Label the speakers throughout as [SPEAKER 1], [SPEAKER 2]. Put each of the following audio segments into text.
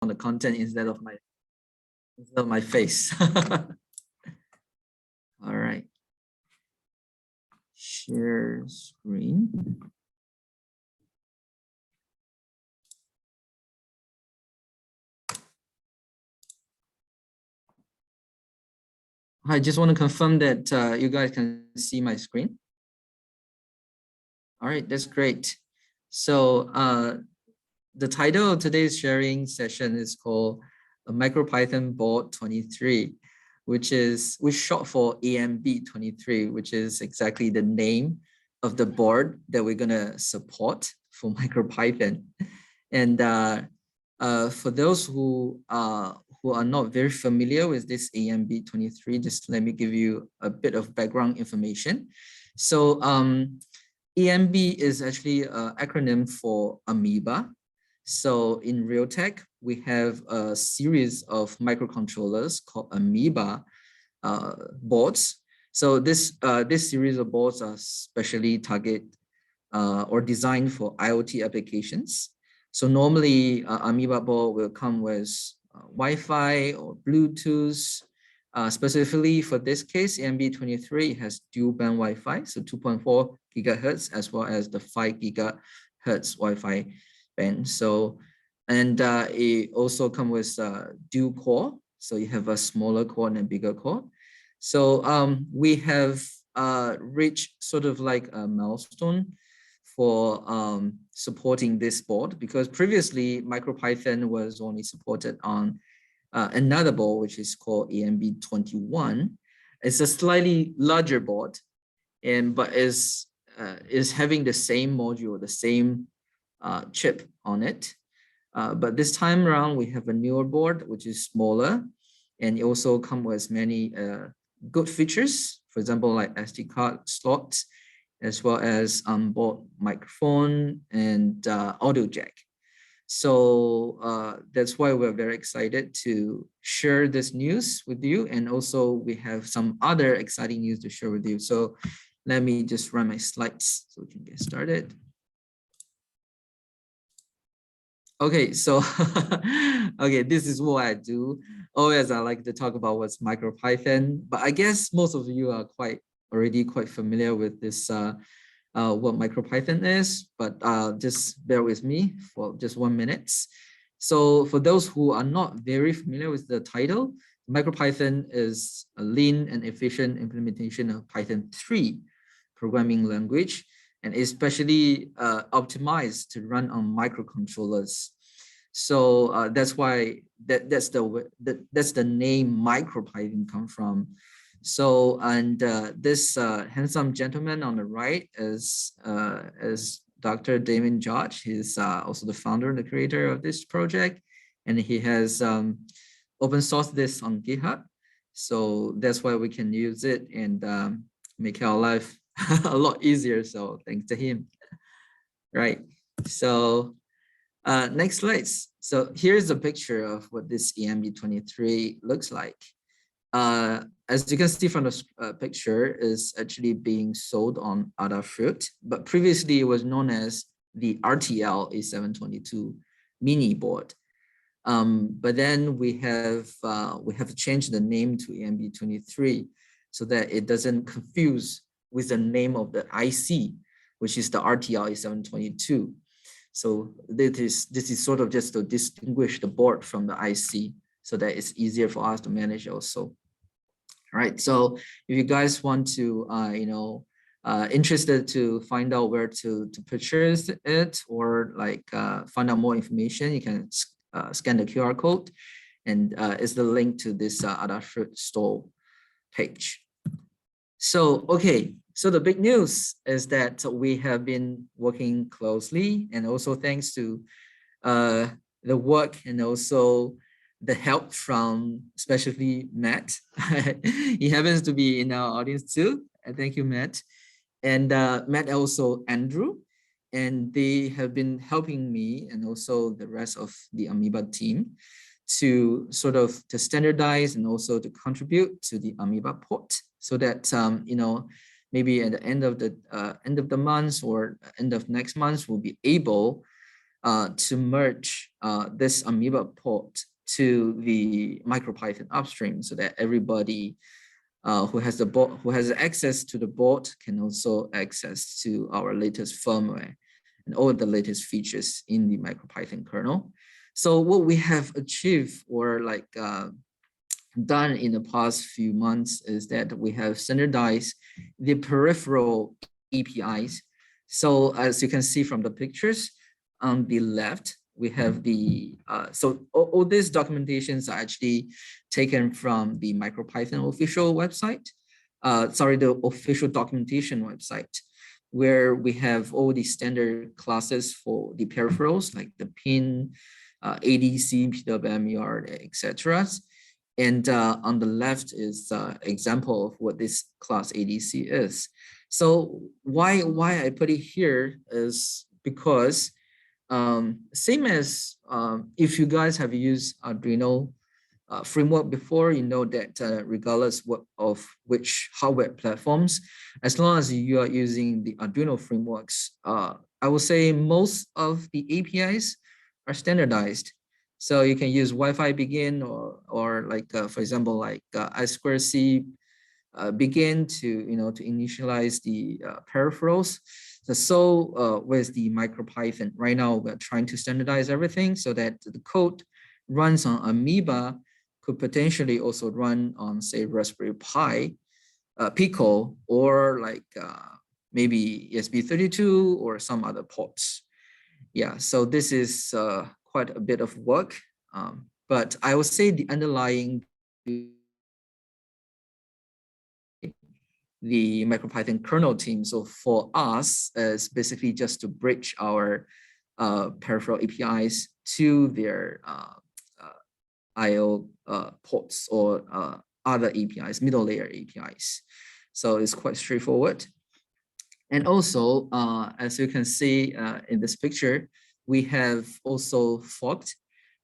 [SPEAKER 1] on the content instead of my face. All right. Share screen. I just want to confirm that you guys can see my screen. All right, that's great. So the title of today's sharing session is called MicroPython Board 23, which short for AMB23, which is exactly the name of the board that we're gonna support for MicroPython. And for those who are not very familiar with this AMB23, just let me give you a bit of background information. So AMB is actually an acronym for amoeba. So in Realtek, we have a series of microcontrollers called amoeba boards. So this series of boards are specially target or designed for IoT applications. So normally amoeba board will come with Wi-Fi or Bluetooth. Specifically for this case, AMB23 has dual band Wi-Fi, so 2.4 gigahertz as well as the 5 gigahertz Wi-Fi band. So, and it also comes with dual core. So you have a smaller core and a bigger core. So we have reached sort of like a milestone for supporting this board, because previously MicroPython was only supported on another board, which is called AMB21. It's a slightly larger board, but is having the same module, the same chip on it. But this time around, we have a newer board, which is smaller, and it also comes with many good features. For example, like SD card slots, as well as onboard microphone and audio jack. So that's why we're very excited to share this news with you. And also we have some other exciting news to share with you. So let me just run my slides so we can get started. Okay, so okay, this is what I do. Always I like to talk about what's MicroPython, but I guess most of you are already quite familiar with this what MicroPython is, but just bear with me for just 1 minute. So for those who are not very familiar with the title, MicroPython is a lean and efficient implementation of Python 3 programming language, and especially optimized to run on microcontrollers. So that's why that's the name MicroPython come from. So, and this handsome gentleman on the right is Dr. Damon George. He's also the founder and the creator of this project, and he has open sourced this on GitHub. So that's why we can use it and make our life a lot easier. So thanks to him. Right. So next slides. So here's a picture of what this AMB23 looks like. As you can see from the picture, is actually being sold on Adafruit, but previously it was known as the RTL A722 mini board. But then we have to change the name to AMB23 so that it doesn't confuse with the name of the IC, which is the RTL A722. So this is sort of just to distinguish the board from the IC, so that it's easier for us to manage also. All right, so if you guys want to, interested to find out where to purchase it, or like find out more information, you can scan the QR code, and it's the link to this Adafruit store page. So, okay, so the big news is that we have been working closely, and also thanks to the work and also the help from especially Matt. He happens to be in our audience too. Thank you, Matt. And Matt, also Andrew, and they have been helping me and also the rest of the Amoeba team to sort of to standardize and also to contribute to the Amoeba port, so that maybe at the end of the month or end of next month, we'll be able to merge this Amoeba port to the MicroPython upstream, so that everybody who has access to the board can also access to our latest firmware and all the latest features in the MicroPython kernel. So what we have achieved, or like done in the past few months, is that we have standardized the peripheral APIs. So as you can see from the pictures on the left, we have the, so all these documentations are actually taken from the MicroPython official website, the official documentation website, where we have all the standard classes for the peripherals, like the pin, ADC, PWM, etc. And on the left is example of what this class ADC is. So why I put it here is because same as if you guys have used Arduino framework before, you know that regardless of which hardware platforms, as long as you are using the Arduino frameworks, I would say most of the APIs are standardized. So you can use Wi-Fi begin or like, for example, like I2C begin to initialize the peripherals. So with the MicroPython, right now we're trying to standardize everything so that the code runs on Amoeba could potentially also run on, say, Raspberry Pi, Pico, or like maybe ESP32 or some other ports. Yeah, so this is quite a bit of work, but I would say the underlying the MicroPython kernel team. So for us, is basically just to bridge our peripheral APIs to their IO ports or other APIs, middle layer APIs. So it's quite straightforward. And also, as you can see in this picture, we have also forked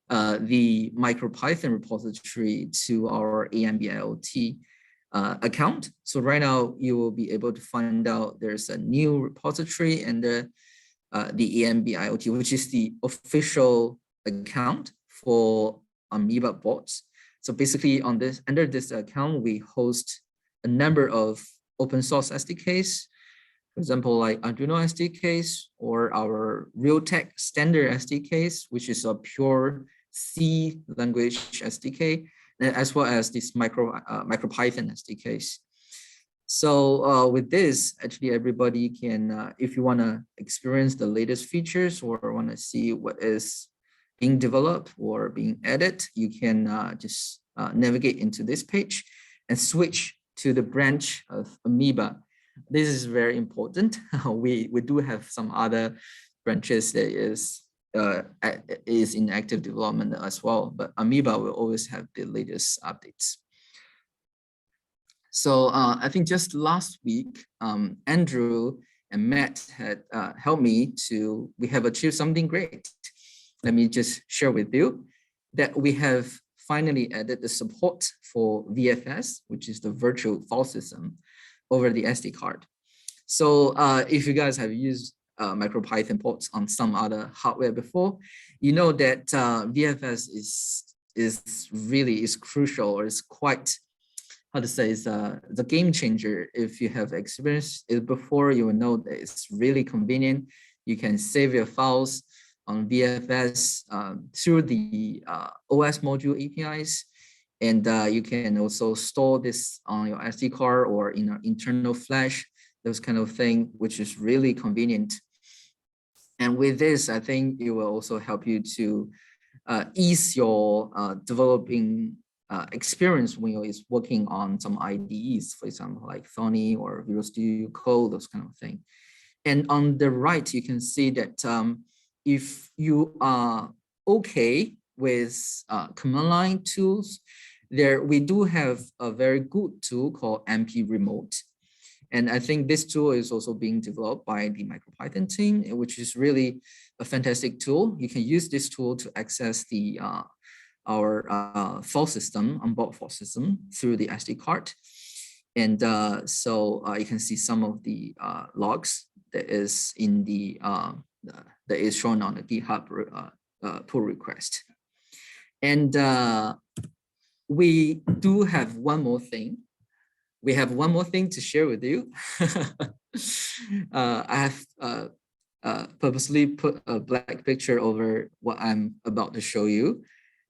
[SPEAKER 1] the MicroPython repository to our AMB23 account. So right now you will be able to find out there's a new repository and the AMB23, which is the official account for Amoeba boards. So basically under this account, we host a number of open source SDKs, for example, like Arduino SDKs or our Realtek standard SDKs, which is a pure C language SDK, as well as this MicroPython SDKs. So with this, actually everybody can, if you want to experience the latest features or want to see what is being developed or being added, you can just navigate into this page and switch to the branch of Amoeba. This is very important. We do have some other branches that is in active development as well, but Amoeba will always have the latest updates. So I think just last week, Andrew and Matt had helped me we have achieved something great. Let me just share with you that we have finally added the support for VFS, which is the virtual file system, over the SD card. So if you guys have used MicroPython ports on some other hardware before, you know that VFS is crucial, or is quite, how to say, is the game changer. If you have experienced it before, you will know that it's really convenient. You can save your files on VFS through the OS module APIs. And you can also store this on your SD card or in an internal flash, those kind of thing, which is really convenient. And with this, I think it will also help you to ease your developing experience when you're working on some IDEs, for example, like Thorny or Visual Studio Code, those kind of thing. And on the right, you can see that if you are okay with command line tools, we do have a very good tool called MP Remote. And I think this tool is also being developed by the MicroPython team, which is really a fantastic tool. You can use this tool to access the our file system, onboard file system, through the SD card. And so you can see some of the logs that is in the that is shown on the GitHub pull request. And we do have one more thing. We have one more thing to share with you. I have purposely put a black picture over what I'm about to show you.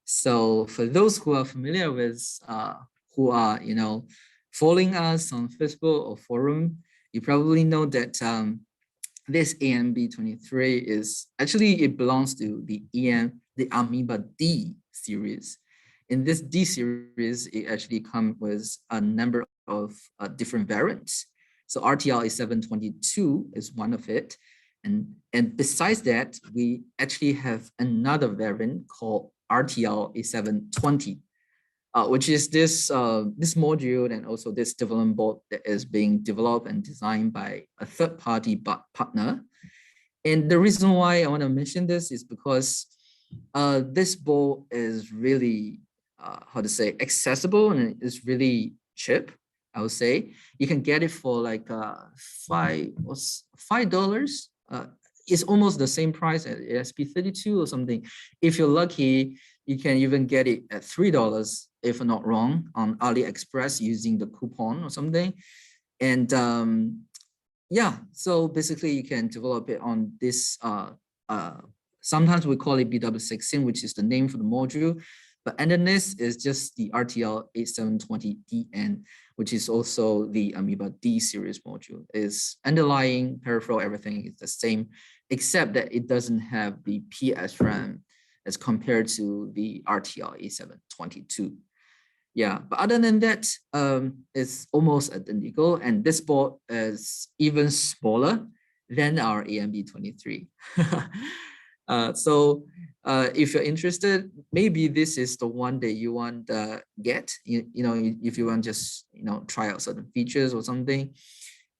[SPEAKER 1] So for those who are familiar with, who are, following us on Facebook or forum, you probably know that this AMB23 is actually, it belongs to the Amoeba D series. In this D series, it actually comes with a number of different variants. So RTL A722 is one of it. And besides that, we actually have another variant called RTL A720, which is this module and also this development board that is being developed and designed by a third-party partner. And the reason why I want to mention this is because this board is really, accessible, and it's really cheap. I would say you can get it for like $5. It's almost the same price as ASP32 or something. If you're lucky, you can even get it at $3, if I'm not wrong, on AliExpress using the coupon or something. And yeah, so basically you can develop it on this, sometimes we call it BW16, which is the name for the module, but underneath is just the RTL A720DN, which is also the Amoeba D series module. Is underlying peripheral, everything is the same, except that it doesn't have the PSRAM as compared to the RTL A722. Yeah, but other than that, it's almost identical, and this board is even smaller than our AMB23. So if you're interested, maybe this is the one that you want to get, if you want just, try out certain features or something.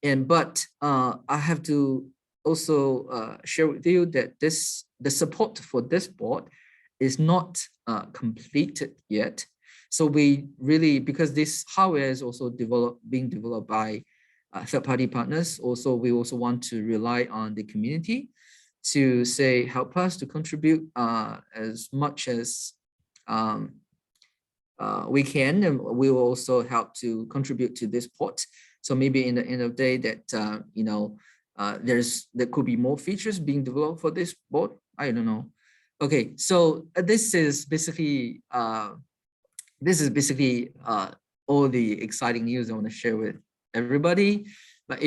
[SPEAKER 1] But I have to also share with you that the support for this board is not completed yet. So we really, because this hardware is also being developed by third-party partners, also we also want to rely on the community to say, help us to contribute as much as we can, and we will also help to contribute to this port. So maybe in the end of the day that, there could be more features being developed for this board. I don't know. Okay, so this is basically all the exciting news I want to share with everybody. But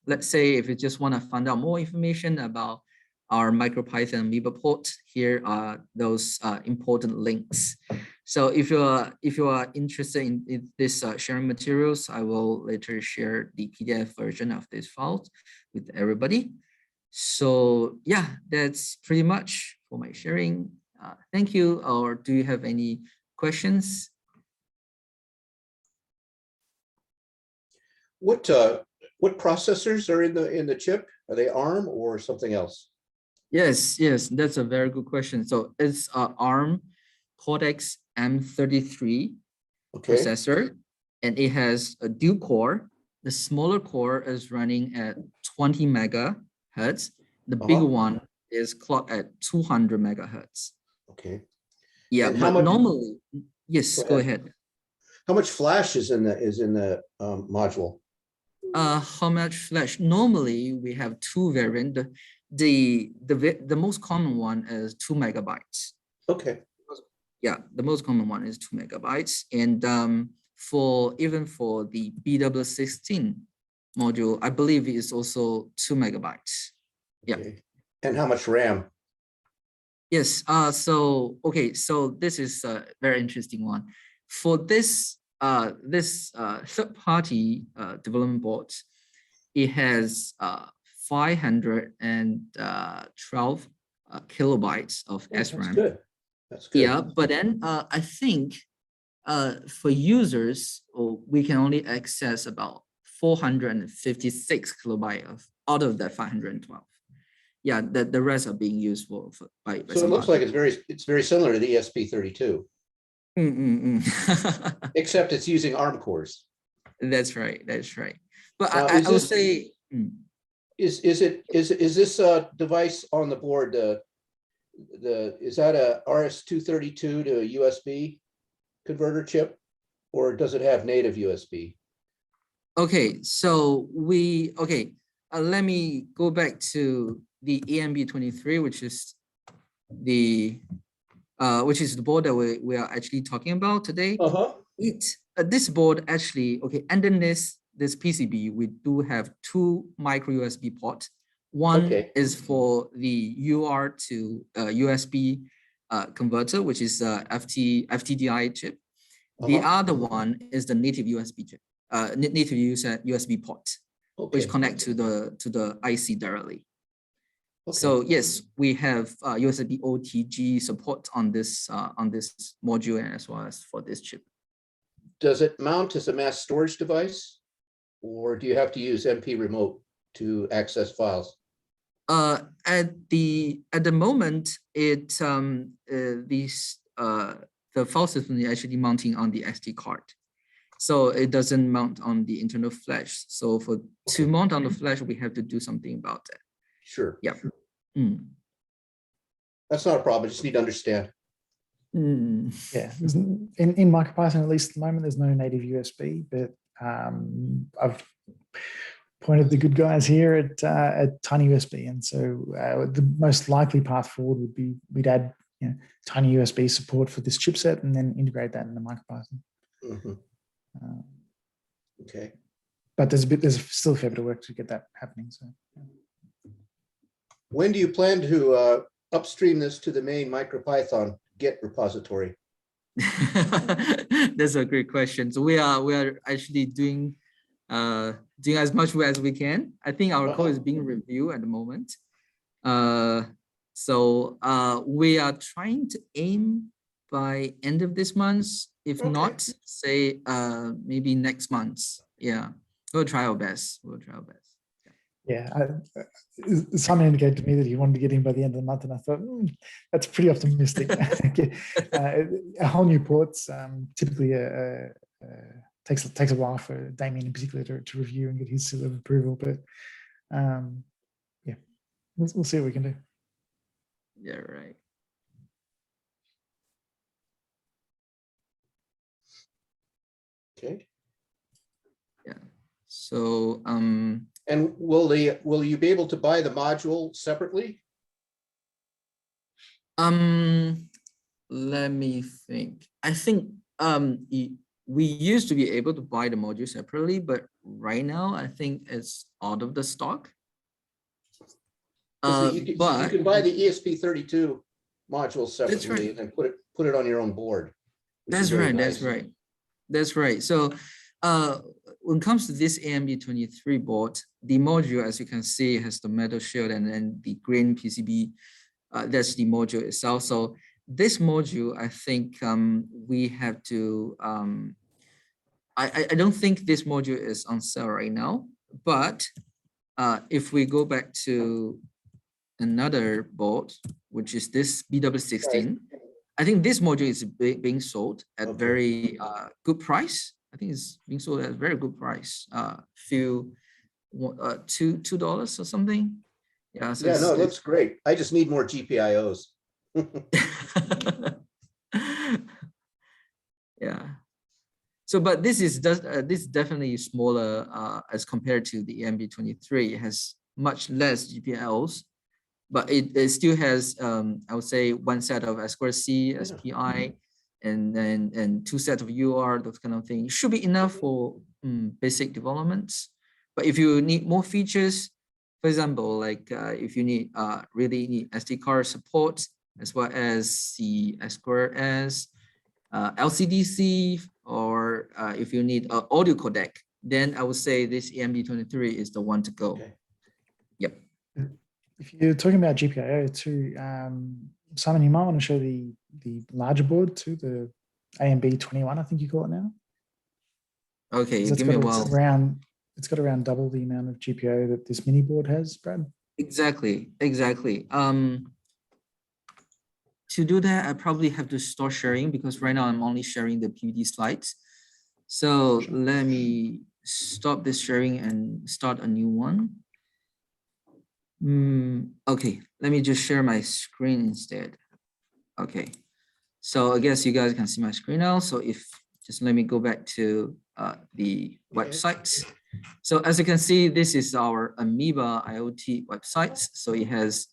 [SPEAKER 1] let's say if you just want to find out more information about our MicroPython Amoeba port, here are those important links. So if you are interested in this sharing materials, I will later share the PDF version of this file with everybody. So yeah, that's pretty much for my sharing. Thank you. Or do you have any questions?
[SPEAKER 2] What processors are in the chip? Are they ARM or something else?
[SPEAKER 1] Yes, that's a very good question. So it's ARM Cortex M33 processor, and it has a dual core. The smaller core is running at 20 megahertz. The bigger one is clocked at 200 megahertz. Okay. Yeah, and but normally, yes, go ahead.
[SPEAKER 2] How much flash is in the module?
[SPEAKER 1] How much flash? Normally we have two variants. The most common one is 2 megabytes. Okay. Yeah, the most common one is 2 megabytes, and even for the BW16 module, I believe it is also 2 megabytes. Yeah. Okay.
[SPEAKER 2] And how much RAM?
[SPEAKER 1] Yes. So this is a very interesting one. For this third-party development board, it has 512 kilobytes of SRAM.
[SPEAKER 2] That's good. That's good.
[SPEAKER 1] Yeah, but then I think for users, we can only access about 456 kilobytes out of that 512. Yeah, the rest are being used by
[SPEAKER 2] so it looks like it's very similar to the ESP32. Except it's using ARM cores.
[SPEAKER 1] That's right. But I will say.
[SPEAKER 2] Is this device on the board, is that a RS-232 to a USB converter chip, or does it have native USB?
[SPEAKER 1] Okay, so let me go back to the AMB23, which is the board that we are actually talking about today. This board actually, underneath this PCB, we do have two micro USB ports. One is for the UART to USB converter, which is FTDI chip. The other one is the native USB chip, native USB port, which connect to the IC directly. So yes, we have USB OTG support on this module as well as for this chip.
[SPEAKER 2] Does it mount as a mass storage device, or do you have to use MP remote to access files?
[SPEAKER 1] At the moment, the file system is actually mounting on the SD card, so it doesn't mount on the internal flash. So to mount on the flash, we have to do something about that.
[SPEAKER 2] Sure.
[SPEAKER 1] Yeah.
[SPEAKER 2] That's not a problem. I just need to understand.
[SPEAKER 3] Yeah, in MicroPython, at least at the moment, there's no native USB, but I've pointed the good guys here at tiny USB, and so the most likely path forward would be we'd add tiny USB support for this chipset and then integrate that into MicroPython.
[SPEAKER 2] Okay.
[SPEAKER 3] But there's still a fair bit of work to get that happening. So,
[SPEAKER 2] when do you plan to upstream this to the main MicroPython Git repository?
[SPEAKER 1] That's a great question. So we are actually doing as much as we can. I think our code is being reviewed at the moment. So we are trying to aim by end of this month, if not, say maybe next month. Yeah, we'll try our best.
[SPEAKER 3] Yeah, someone indicated to me that he wanted to get in by the end of the month, and I thought that's pretty optimistic. A whole new ports typically takes a while for Damien in particular to review and get his seal of approval. But yeah, we'll see what we can do.
[SPEAKER 1] Yeah, right.
[SPEAKER 2] Okay.
[SPEAKER 1] Yeah. So
[SPEAKER 2] and will you be able to buy the module separately?
[SPEAKER 1] Let me think. I think we used to be able to buy the module separately, but right now I think it's out of the stock.
[SPEAKER 2] You can buy the ESP32 module separately and then put it on your own board.
[SPEAKER 1] That's right. That's right. So when it comes to this AMB23 board, the module, as you can see, has the metal shield and then the green PCB. That's the module itself. So this module, I think we have to. I don't think this module is on sale right now, but if we go back to another board, which is this BW16, I think this module is being sold at very good price. I think it's being sold at a very good price. $2 or something. Yeah. So
[SPEAKER 2] no, that's great. I just need more GPIOs.
[SPEAKER 1] Yeah. So, but this is definitely smaller as compared to the AMB23. It has much less GPIOs, but it still has I would say one set of S2C, SPI, and two sets of UART, those kind of things. Should be enough for basic developments. But if you need more features, for example, like if you need really need SD card support, as well as the S2S, LCDC, or if you need an audio codec, then I would say this AMB23 is the one to go. Yep.
[SPEAKER 3] If you're talking about GPIO too, Simon, you might want to show the larger board too, the AMB21, I think you call it now.
[SPEAKER 1] Okay, give me a while.
[SPEAKER 3] It's got around double the amount of GPIO that this mini board has, Brad.
[SPEAKER 1] Exactly. To do that, I probably have to start sharing because right now I'm only sharing the PPT slides. So let me stop this sharing and start a new one. Okay, let me just share my screen instead. Okay, so I guess you guys can see my screen now. So if just let me go back to the websites. So as you can see, this is our Amoeba IoT websites. So it has,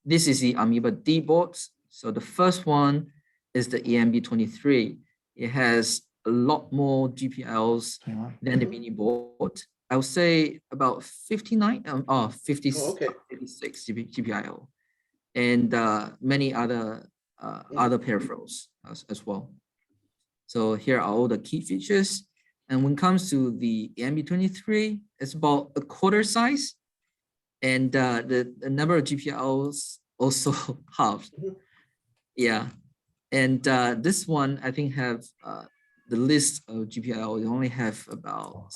[SPEAKER 1] this is the Amoeba D boards. So the first one is the AMB23. It has a lot more GPLs than the mini board. I would say about 59, 56 GPIO, and many other other peripherals as well. So here are all the key features. And when it comes to the AMB23, it's about a quarter size, and the number of GPLs also halved. Yeah, and this one I think have the list of GPL. We only have about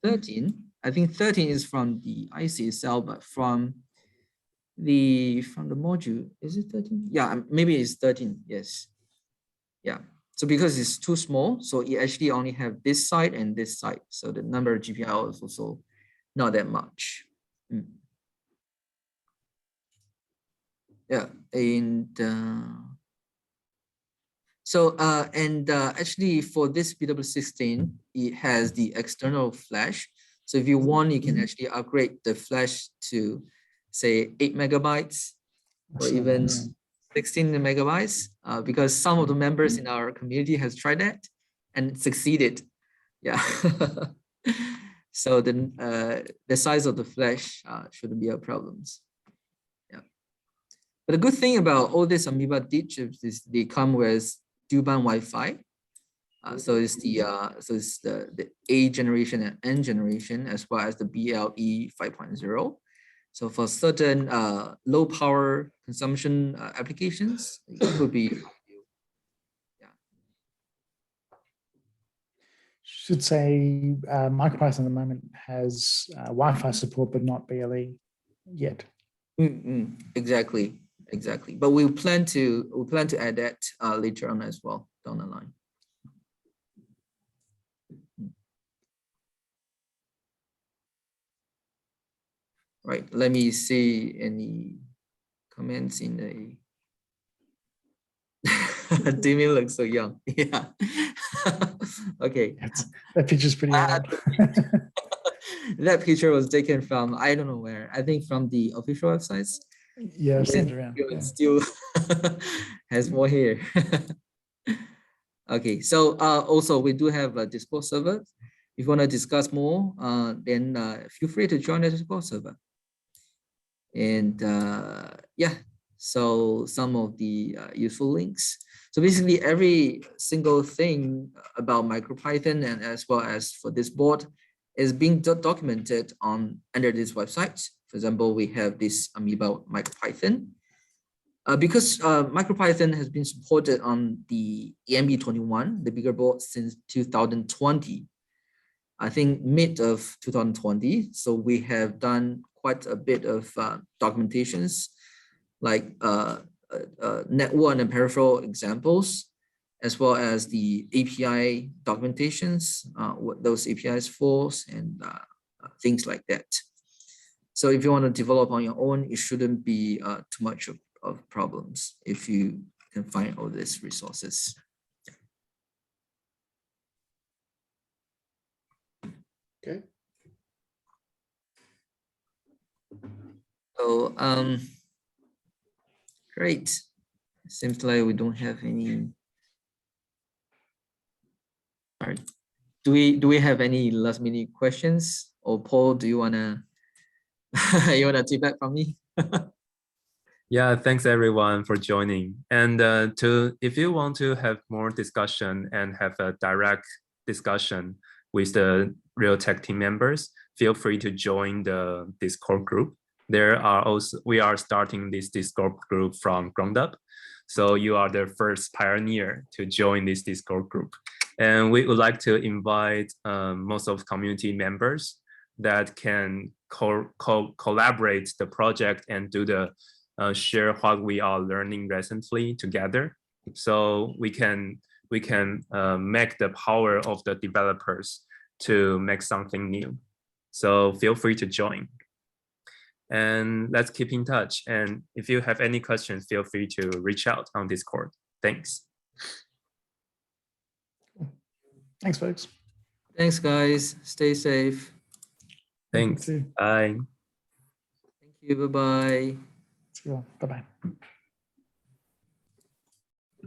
[SPEAKER 1] 13. I think 13 is from the IC itself, but from the module, is it 13? Yeah, maybe it's 13. Yes. Yeah. So because it's too small, so you actually only have this side and this side. So the number of GPL is also not that much. Yeah, and actually for this BW16, it has the external flash. So if you want, you can actually upgrade the flash to say 8 megabytes or even 16 megabytes, because some of the members in our community has tried that and succeeded. Yeah. So the size of the flash shouldn't be a problem. Yeah. But the good thing about all these Amoeba D chips is they come with dual-band Wi-Fi. So it's the A generation and N generation, as well as the BLE 5.0. So for certain low power consumption applications, it could be. Yeah.
[SPEAKER 3] Should say MicroPython at the moment has Wi-Fi support, but not BLE yet.
[SPEAKER 1] Exactly. But we plan to add that later on as well down the line. Right. Let me see any comments in the. Damien looks so young. Yeah. Okay.
[SPEAKER 3] That picture's pretty old.
[SPEAKER 1] That picture was taken from, I don't know where. I think from the official websites.
[SPEAKER 3] Yeah, I've seen it around.
[SPEAKER 1] It still has more hair. Okay. So also we do have a Discord server. If you want to discuss more, then feel free to join the Discord server. And yeah, so some of the useful links. So basically every single thing about MicroPython and as well as for this board is being documented under this website. For example, we have this Amoeba MicroPython. Because MicroPython has been supported on the AMB21, the bigger board, since 2020. I think mid of 2020. So we have done quite a bit of documentations, like network and peripheral examples, as well as the API documentations, what those APIs for, and things like that. So if you want to develop on your own, it shouldn't be too much of problems if you can find all these resources.
[SPEAKER 2] Okay.
[SPEAKER 1] So great. Seems like we don't have any. All right. Do we have any last minute questions? Or Paul, do you wanna feedback from me?
[SPEAKER 4] Yeah, thanks everyone for joining. And if you want to have more discussion and have a direct discussion with the real tech team members, feel free to join the Discord group. We are starting this Discord group from ground up. So you are the first pioneer to join this Discord group. And we would like to invite most of community members that can collaborate the project and do the share what we are learning recently together. So we can make the power of the developers to make something new. So feel free to join. And let's keep in touch. And if you have any questions, feel free to reach out on Discord. Thanks.
[SPEAKER 3] Thanks, folks.
[SPEAKER 1] Thanks, guys. Stay safe.
[SPEAKER 4] Thanks.
[SPEAKER 3] You too.
[SPEAKER 4] Bye.
[SPEAKER 1] Thank you. Bye-bye.
[SPEAKER 3] Bye-bye.